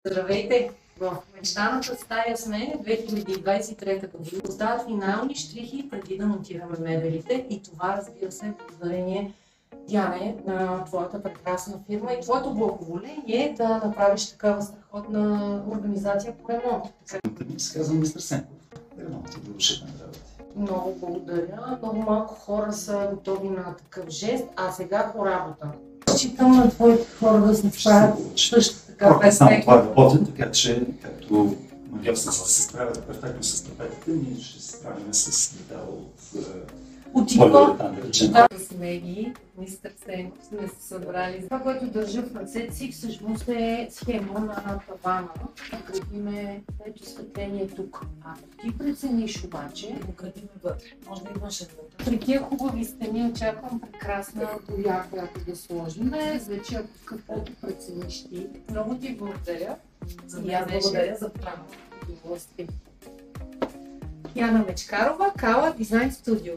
Здравейте! В мечтаната стая сме 2023 година. Остават финални щрихи преди да монтираме мебелите и това, разбира се, благодарение Диане на твоята прекрасна фирма и твоето благоволение да направиш такава страхотна организация по ремонт. Се казвам мистер Сенков. Ремонт и довършителни работи. Много благодаря. Много малко хора са готови на такъв жест, а сега по работа. Считам на твоите хора да се справят също така без само това работят, така че както магиосниците се справят перфектно с тапетите, ние ще се справим с детал от Ико. Да, сме ги, мистер Сенков, сме се събрали. Това, което държа в ръцете си, всъщност е схема на тавана. Градиме ето светление тук. Ако ти прецениш обаче, го градиме вътре. Може да имаш вътре. При тия хубави стени очаквам прекрасна боя, която да сложим. Вече ако каквото прецениш ти. Много ти благодаря. И аз благодаря за правилното удоволствие. Яна Мечкарова, Кала Дизайн Студио.